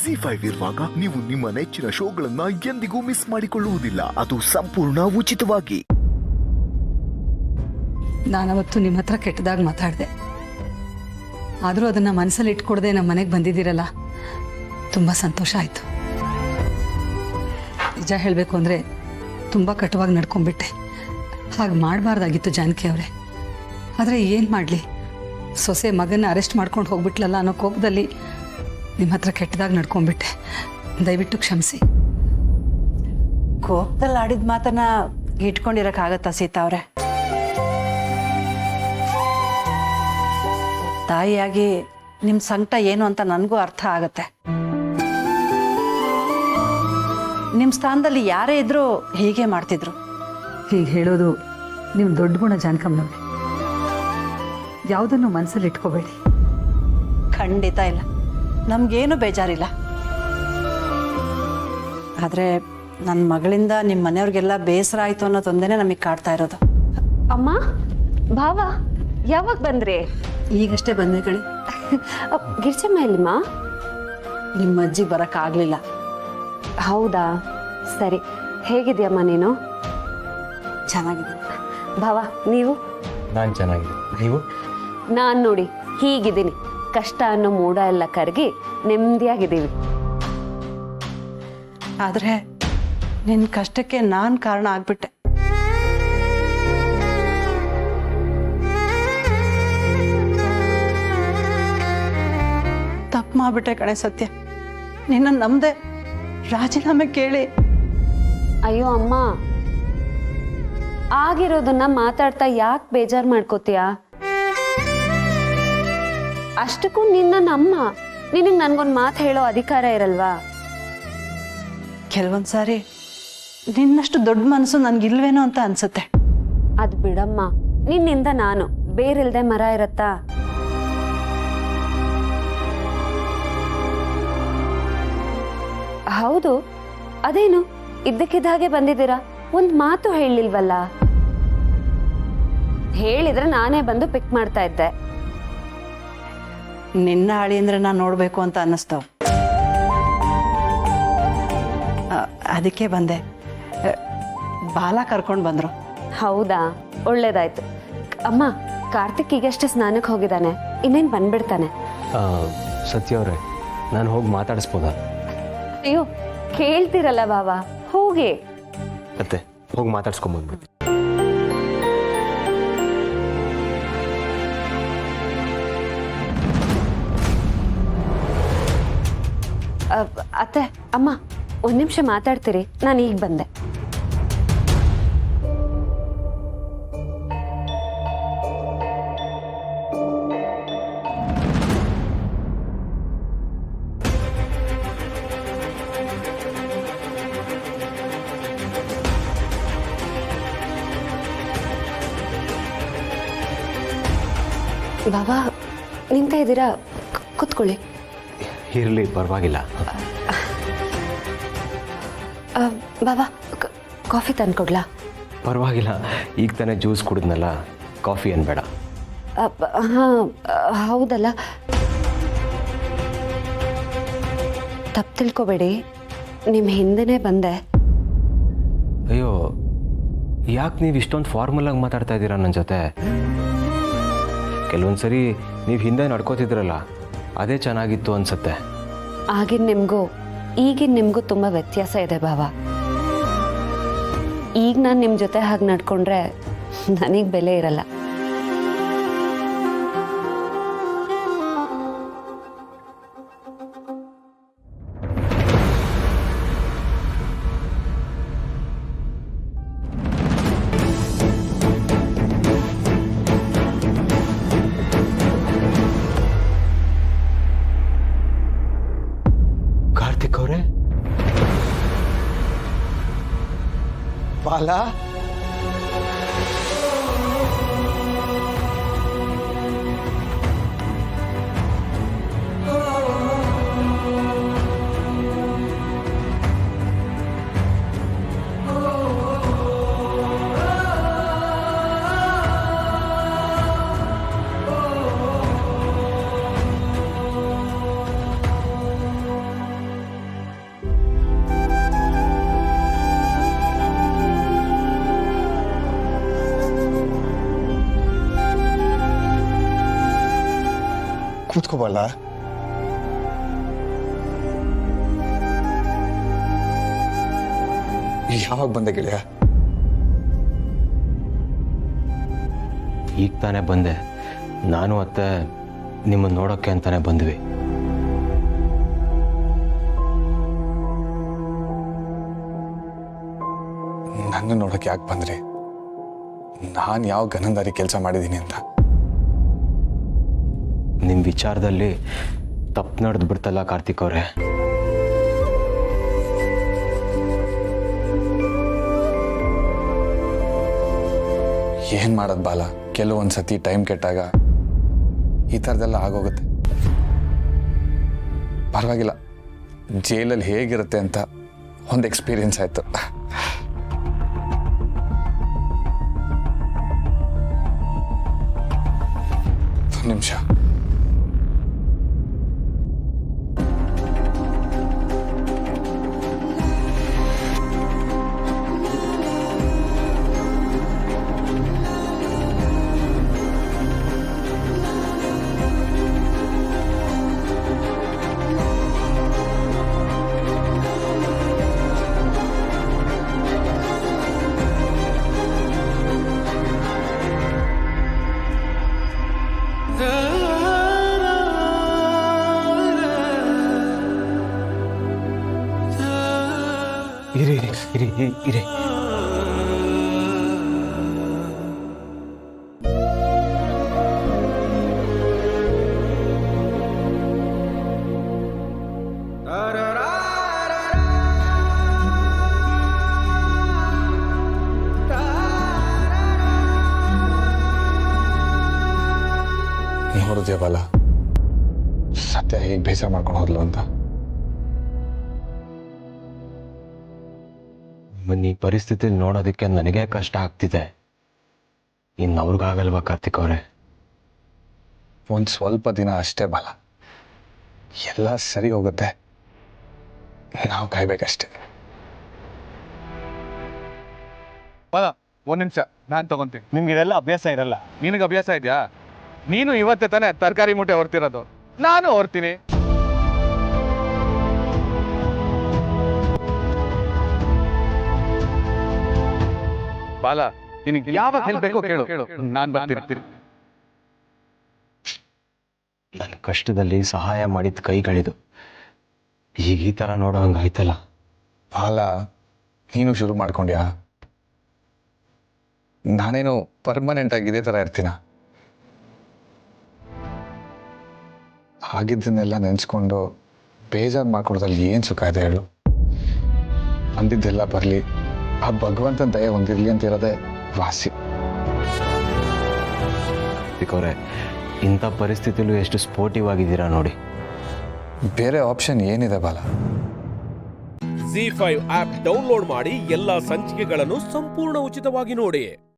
ಜಿ5 ಇರುವಾಗ ನೀವು ನಿಮ್ಮ ನೆಚ್ಚಿನ ಶೋಗಳನ್ನ ಎಂದಿಗೂ ಮಿಸ್ ಮಾಡಿಕೊಳ್ಳುವುದಿಲ್ಲ. ಅದು ಸಂಪೂರ್ಣ ಉಚಿತವಾಗಿ. ನಾನವತ್ತು ನಿಮ್ಮ ಹತ್ರ ಕೆಟ್ಟದಾಗ ಮಾತಾಡಿದೆ, ಆದರೂ ಅದನ್ನ ಮನಸ್ಸಲ್ಲಿ ಇಟ್ಕೊಡದೆ ನಮ್ಮ ಮನೆಗೆ ಬಂದಿದ್ದೀರಲ್ಲ, ತುಂಬ ಸಂತೋಷ ಆಯಿತು. ನಿಜ ಹೇಳಬೇಕು ಅಂದರೆ ತುಂಬ ಕಟುವಾಗಿ ನಡ್ಕೊಂಡ್ಬಿಟ್ಟೆ. ಹಾಗೆ ಮಾಡಬಾರ್ದಾಗಿತ್ತು ಜಾನಕಿ ಅವರೇ. ಆದರೆ ಏನು ಮಾಡಲಿ, ಸೊಸೆ ಮಗನ ಅರೆಸ್ಟ್ ಮಾಡ್ಕೊಂಡು ಹೋಗ್ಬಿಟ್ಲಲ್ಲ ಅನ್ನೋ ಕೋಪದಲ್ಲಿ ನಿಮ್ಮ ಹತ್ರ ಕೆಟ್ಟದಾಗಿ ನಡ್ಕೊಂಡ್ಬಿಟ್ಟೆ. ದಯವಿಟ್ಟು ಕ್ಷಮಿಸಿ. ಕೋಪದಲ್ಲಿ ಆಡಿದ ಮಾತನ್ನ ಇಟ್ಕೊಂಡಿರಕ್ಕಾಗತ್ತಾ ಸೀತಾ ಅವರೇ? ತಾಯಿಯಾಗಿ ನಿಮ್ಮ ಸಂಕಟ ಏನು ಅಂತ ನನಗೂ ಅರ್ಥ ಆಗತ್ತೆ. ನಿಮ್ಮ ಸ್ಥಾನದಲ್ಲಿ ಯಾರೇ ಇದ್ರೂ ಹೀಗೆ ಮಾಡ್ತಿದ್ರು. ಹೀಗೆ ಹೇಳೋದು ನಿಮ್ಮ ದೊಡ್ಡ ಗುಣ ಜಾನಕಮ್ಮನವ್ರೆ. ಯಾವುದನ್ನು ಮನಸ್ಸಲ್ಲಿ ಇಟ್ಕೋಬೇಡಿ. ಖಂಡಿತ ಇಲ್ಲ, ನಮಗೇನು ಬೇಜಾರಿಲ್ಲ. ಆದರೆ ನನ್ನ ಮಗಳಿಂದ ನಿಮ್ಮ ಮನೆಯವ್ರಿಗೆಲ್ಲ ಬೇಸರ ಆಯಿತು ಅನ್ನೋದೊಂದೇ ನಮಗೆ ಕಾಡ್ತಾ ಇರೋದು. ಅಮ್ಮ, ಭಾವ ಯಾವಾಗ ಬಂದ್ರಿ? ಈಗಷ್ಟೇ ಬಂದೆ ಕಣಿ. ಗಿರ್ಜಮ್ಮ ಎಲ್ಲಿಮ್ಮ? ನಿಮ್ಮ ಅಜ್ಜಿಗೆ ಬರೋಕ್ಕಾಗಲಿಲ್ಲ. ಹೌದಾ, ಸರಿ. ಹೇಗಿದ್ಯಮ್ಮ ನೀನು? ಚೆನ್ನಾಗಿದೆ. ಭಾವ ನೀವು? ನಾನು ಚೆನ್ನಾಗಿದೆ. ನೀವು? ನಾನು ನೋಡಿ ಹೀಗಿದ್ದೀನಿ. ಕಷ್ಟ ಅನ್ನೋ ಮೂಡ ಎಲ್ಲ ಕರಗಿ ನೆಮ್ಮದಿಯಾಗಿದ್ದೀವಿ. ಆದರೆ ನಿನ್ನ ಕಷ್ಟಕ್ಕೆ ನಾನು ಕಾರಣ ಆಗ್ಬಿಟ್ಟೆ. ತಪ್ಪು ಮಾಡ್ಬಿಟ್ಟೆ ಕಣೆ ಸತ್ಯ. ನಿನ್ನ ನಮ್ದೆ ರಾಜೀನಾಮೆ ಕೇಳಿ. ಅಯ್ಯೋ ಅಮ್ಮ, ಆಗಿರೋದನ್ನ ಮಾತಾಡ್ತಾ ಯಾಕೆ ಬೇಜಾರು ಮಾಡ್ಕೋತೀಯ? ಅಷ್ಟಕ್ಕೂ ನಿನ್ನ ನಮ್ಮ ನಿನಗೆ ನನ್ಗೊಂದು ಮಾತು ಹೇಳೋ ಅಧಿಕಾರ ಇರಲ್ವಾ? ಕೆಲವೊಂದ್ಸಾರಿ ನಿನ್ನಷ್ಟು ದೊಡ್ಡ ಮನಸ್ಸು ನನ್ಗಿಲ್ವೇನೋ ಅಂತ ಅನ್ಸುತ್ತೆ. ಅದು ಬಿಡಮ್ಮ, ನಿನ್ನಿಂದ ನಾನು ಬೇರಿಲ್ದೆ ಮರ ಇರತ್ತಾ? ಹೌದು, ಅದೇನು ಇದ್ದಕ್ಕಿದ್ದ ಹಾಗೆ ಬಂದಿದ್ದೀರಾ? ಒಂದು ಮಾತು ಹೇಳಿಲ್ವಲ್ಲ? ಹೇಳಿದ್ರೆ ನಾನೇ ಬಂದು ಪಿಕ್ ಮಾಡ್ತಾ ಇದ್ದೆ. ನಿನ್ನ ಹಾಳಿ ಅಂದ್ರೆ ನಾನು ನೋಡ್ಬೇಕು ಅಂತ ಅನ್ನಿಸ್ತಾವ, ಅದಕ್ಕೆ ಬಂದೆ. ಬಾಲ ಕರ್ಕೊಂಡು ಬಂದ್ರು. ಹೌದಾ, ಒಳ್ಳೇದಾಯ್ತು. ಅಮ್ಮ, ಕಾರ್ತಿಕ್ ಈಗಷ್ಟೇ ಸ್ನಾನಕ್ಕೆ ಹೋಗಿದ್ದಾನೆ, ಇನ್ನೇನು ಬಂದ್ಬಿಡ್ತಾನೆ. ಸತ್ಯ ಅವರೇ, ನಾನು ಹೋಗಿ ಮಾತಾಡಿಸ್ಬೋದಾ? ಅಯ್ಯೋ, ಕೇಳ್ತಿರಲ್ಲ ಬಾವ, ಹೋಗಿ. ಮತ್ತೆ ಹೋಗಿ ಮಾತಾಡ್ಸ್ಕೊಂಬಂದ್ಬಿಡ್ತೀನಿ. ಅತ್ತೆ, ಅಮ್ಮ, ಒಂದು ನಿಮಿಷ ಮಾತಾಡ್ತೀರಿ? ನಾನು ಈಗ ಬಂದೆ. ಬಾಬಾ ನಿಂತ ಇದ್ದೀರಾ? ಕೂತ್ಕೊಳ್ಳಿ. ಇರಲಿ, ಪರವಾಗಿಲ್ಲ. ಬಾಬಾ, ಕಾಫಿ ತಂದ್ಕೊಡ್ಲಾ? ಪರವಾಗಿಲ್ಲ, ಈಗ ತಾನೇ ಜ್ಯೂಸ್ ಕುಡಿದ್ನಲ್ಲ, ಕಾಫಿ ಏನು ಬೇಡ. ಹಾಂ, ಹೌದಲ್ಲ. ತಪ್ಪು ತಿಳ್ಕೊಬೇಡಿ, ನಿಮ್ಮ ಹಿಂದೆನೇ ಬಂದೆ. ಅಯ್ಯೋ, ಯಾಕೆ ನೀವು ಇಷ್ಟೊಂದು ಫಾರ್ಮಲ್ ಆಗಿ ಮಾತಾಡ್ತಾ ಇದ್ದೀರಾ ನನ್ನ ಜೊತೆ? ಕೆಲವೊಂದು ಸರಿ ನೀವು ಹಿಂದೆ ನಡ್ಕೋತಿದ್ರಲ್ಲ, ಅದೇ ಚೆನ್ನಾಗಿತ್ತು ಅನ್ಸುತ್ತೆ. ಆಗಿನ ನಿಮಗೂ ಈಗಿನ ನಿಮಗೂ ತುಂಬ ವ್ಯತ್ಯಾಸ ಇದೆ ಭಾವ. ಈಗ ನಾನು ನಿಮ್ಮ ಜೊತೆ ಹಾಗೆ ನಡ್ಕೊಂಡ್ರೆ ನನಗೆ ಬೆಲೆ ಇರಲ್ಲ. ಕಾರ್ತಿಕ್ ಅವರೇ, ಬಾಲ, ಕೂತ್ಕೋಬಲ್ಲ. ಯಾವಾಗ ಬಂದೆ ಗೆಳೆಯ? ಈಗ ತಾನೇ ಬಂದೆ. ನಾನು ಅತ್ತೆ ನಿಮ್ಮನ್ನು ನೋಡೋಕ್ಕೆ ಅಂತಾನೆ ಬಂದ್ವಿ. ನನ್ನ ನೋಡಕ್ಕೆ ಯಾಕೆ ಬಂದ್ರಿ? ನಾನು ಯಾವ ಗನಂದಾರಿ ಕೆಲಸ ಮಾಡಿದ್ದೀನಿ ಅಂತ? ನಿಮ್ಮ ವಿಚಾರದಲ್ಲಿ ತಪ್ಪು ನಡೆದು ಬಿಡ್ತಲ್ಲ ಕಾರ್ತಿಕ್ ಅವರೇ. ಏನು ಮಾಡೋದು ಬಾಲ, ಕೆಲವೊಂದು ಸತಿ ಟೈಮ್ ಕೆಟ್ಟಾಗ ಈ ಥರದ್ದೆಲ್ಲ ಆಗೋಗುತ್ತೆ. ಪರವಾಗಿಲ್ಲ, ಜೈಲಲ್ಲಿ ಹೇಗಿರುತ್ತೆ ಅಂತ ಒಂದು ಎಕ್ಸ್ಪೀರಿಯನ್ಸ್ ಆಯಿತು. ಒಂದು ನಿಮಿಷ. ಇರಿ. ನೋಡಿದ್ಯಾ ಬಾಲ, ಸತ್ಯ ಹೇಗೆ ಬೇಸರ ಮಾಡ್ಕೊಂಡು ಹೋದ್ಲು ಅಂತ. ಈ ಪರಿಸ್ಥಿತಿಲಿ ನೋಡೋದಕ್ಕೆ ನನಗೆ ಕಷ್ಟ ಆಗ್ತಿದೆ. ಇನ್ನು ಅವ್ರಿಗಾಗಲ್ವಾ ಕಾರ್ತಿಕ್ ಅವರೇ? ಒಂದು ಸ್ವಲ್ಪ ದಿನ ಅಷ್ಟೇ ಬಾಲ, ಎಲ್ಲ ಸರಿ ಹೋಗುತ್ತೆ. ನಾವು ಕಾಯ್ಬೇಕಷ್ಟೇ. ಬಾಲ, ಒಂದು ನಿಮಿಷ, ನಾನು ತಗೊಂತೀನಿ. ನಿಮ್ಗೆ ಇದೆಲ್ಲ ಅಭ್ಯಾಸ ಇರಲ್ಲ. ನಿನಗೆ ಅಭ್ಯಾಸ ಇದೆಯಾ? ನೀನು ಇವತ್ತೇ ತಾನೇ ತರಕಾರಿ ಮೂಟೆ ಹೊರ್ತಿರೋದು, ನಾನು ಹೊರ್ತೀನಿ. ಬಾಲ, ನಿನಗೆ ಯಾವಾಗ ಹೆಲ್ಪ್ ಬೇಕೋ ಕೇಳು, ನಾನು ಬರ್ತೀನಿ. ನನ್ನ ಕಷ್ಟದಲ್ಲಿ ಸಹಾಯ ಮಾಡಿದ ಕೈಗಳಿದು. ಈಗ ಈ ಥರ ನೋಡೋ ಹಂಗಾಯ್ತಲ್ಲ. ಬಾಲ, ನೀನು ಶುರು ಮಾಡ್ಕೊಂಡ್ಯಾ? ನಾನೇನು ಪರ್ಮನೆಂಟ್ ಆಗಿ ಇದೇ ಥರ ಇರ್ತೀನ? ಆಗಿದ್ದನ್ನೆಲ್ಲ ನೆನೆಸ್ಕೊಂಡು ಬೇಜಾರು ಮಾಡ್ಕೊಡೋದ್ರಲ್ಲಿ ಏನು ಸುಖ ಇದೆ ಹೇಳು? ಅಂದಿದ್ದೆಲ್ಲ ಬರಲಿ, ಆ ಭಗವಂತನ ದಯೆ ಹೊಂದಿರಲಿ ಅಂತ ಇರೋದೇ ವಾಸಿ. ಕಾರ್ತಿಕ್ ಅವರೇ, ಇಂಥ ಪರಿಸ್ಥಿತಿಲೂ ಎಷ್ಟು ಸ್ಪೋರ್ಟಿವ್ ಆಗಿದ್ದೀರಾ ನೋಡಿ. ಬೇರೆ ಆಪ್ಷನ್ ಏನಿದೆ ಬಾಲ? ZEE5 ಆಪ್ ಡೌನ್ಲೋಡ್ ಮಾಡಿ ಎಲ್ಲಾ ಸಂಚಿಕೆಗಳನ್ನು ಸಂಪೂರ್ಣ ಉಚಿತವಾಗಿ ನೋಡಿ.